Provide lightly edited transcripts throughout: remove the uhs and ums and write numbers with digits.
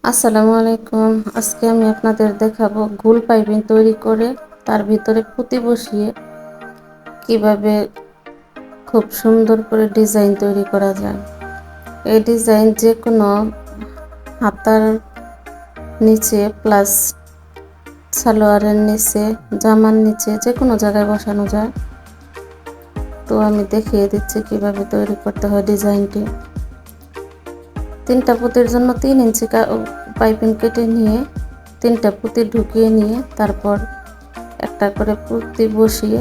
আসসালামু আলাইকুম। আজকে আমি আপনাদের দেখাবো গোল পাইপিং তৈরি করে তার ভিতরে পুঁতি বসিয়ে কিভাবে খুব সুন্দর করে ডিজাইন তৈরি করা যায়। এই ডিজাইন যে কোনো হাতার নিচে প্লাস সালোয়ারের নিচে, জামার নিচে যে কোনো জায়গায় বসানো যায়। তো আমি দেখিয়ে দিচ্ছি কিভাবে তৈরি করতে হয় ডিজাইনটি। 3টা পুঁতির জন্য 3 ইঞ্চি পাইপিং কেটে নিয়ে 3টা পুঁতি ঢুকিয়ে নিয়ে তারপর একটা করে পুঁতি বসিয়ে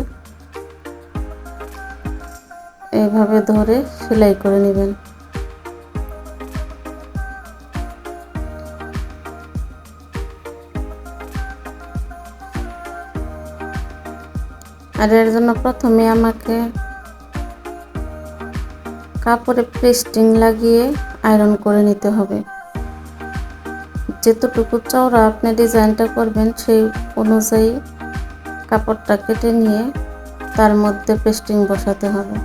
এইভাবে ধরে সেলাই করে নেবেন। আর এর জন্য প্রথমে আমাকে কাপড়ে পেস্টিং লাগিয়ে আয়রন করে নিতে হবে। যতটুকু চওড়া আপনি ডিজাইনটা করবেন সেই অনুযায়ী কাপড়টা কেটে নিয়ে তার মধ্যে পেস্টিং বসাতে হবে।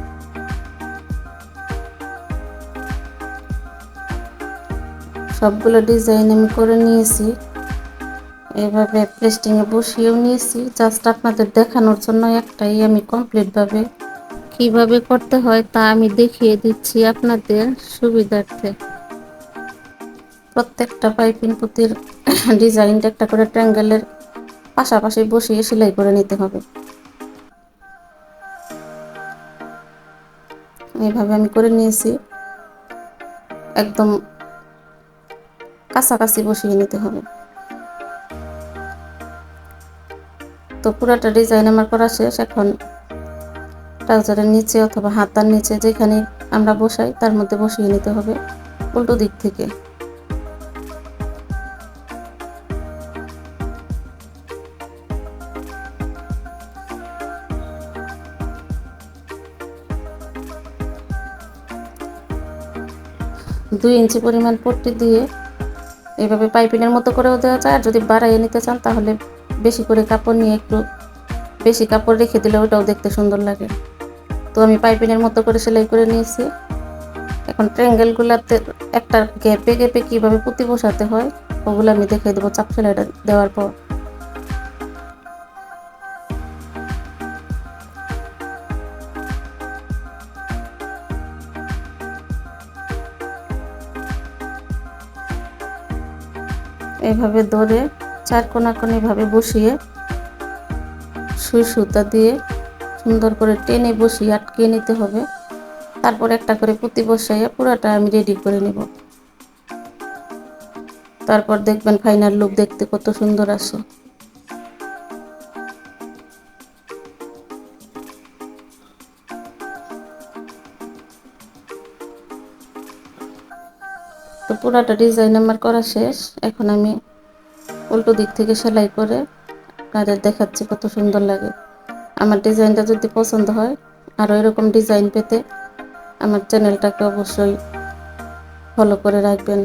সবগুলো ডিজাইন আমি করে নিয়েছি, এইভাবে পেস্টিংয়ে বসিয়েও নিয়েছি। জাস্ট আপনাদের দেখানোর জন্য একটাই আমি কমপ্লিটভাবে কিভাবে করতে হয় তা আমি দেখিয়ে দিচ্ছি আপনাদের সুবিধার্থে। প্রত্যেকটা পাইপিং পুঁতির ডিজাইনটা একটা করে ট্রায়াঙ্গেলের পাশাপাশি বসিয়ে সেলাই করে নিতে হবে। এইভাবে আমি করে নিয়েছি, একদম কাছাকাছি বসিয়ে নিতে হবে। তো পুরাটা ডিজাইন আমার করা শেষ। এখন ট্রাউজারের নিচে অথবা হাতার নিচে যেখানে আমরা বসাই তার মধ্যে বসিয়ে নিতে হবে উল্টো দিক থেকে। দুই ইঞ্চি পরিমাণ পট্টি দিয়ে এইভাবে পাইপিংয়ের মতো করেও দেওয়া যায়। আর যদি বাড়াইয়ে নিতে চান তাহলে বেশি করে কাপড় নিয়ে একটু বেশি কাপড় রেখে দিলে ওটাও দেখতে সুন্দর লাগে। তো আমি পাইপিংয়ের মতো করে সেলাই করে নিয়েছি। এখন ট্রায়াঙ্গেলগুলোতে একটা গ্যাপে গ্যাপে কীভাবে পুঁতি বসাতে হয় ওগুলো আমি দেখিয়ে দেবো চাপ সেলাইটা দেওয়ার পর। এইভাবে ধরে 4 কোণা ভাবে বসিয়ে সুই সুতা দিয়ে সুন্দর করে টেনে বসিয়ে আটকে নিতে হবে। তারপর একটা করে পুঁতি বসাইয়া পুরোটা আমি রেডি করে নেব। তারপর দেখবেন ফাইনাল লুক দেখতে কত সুন্দর আসে। তো পুরোটা ডিজাইন আমার করা শেষ। এখন আমি উল্টো দিক থেকে সেলাই করে আপনাদের দেখাচ্ছি কত সুন্দর লাগে। আমার ডিজাইনটা যদি পছন্দ হয় আরও এরকম ডিজাইন পেতে আমার চ্যানেলটাকে অবশ্যই ফলো করে রাখবেন।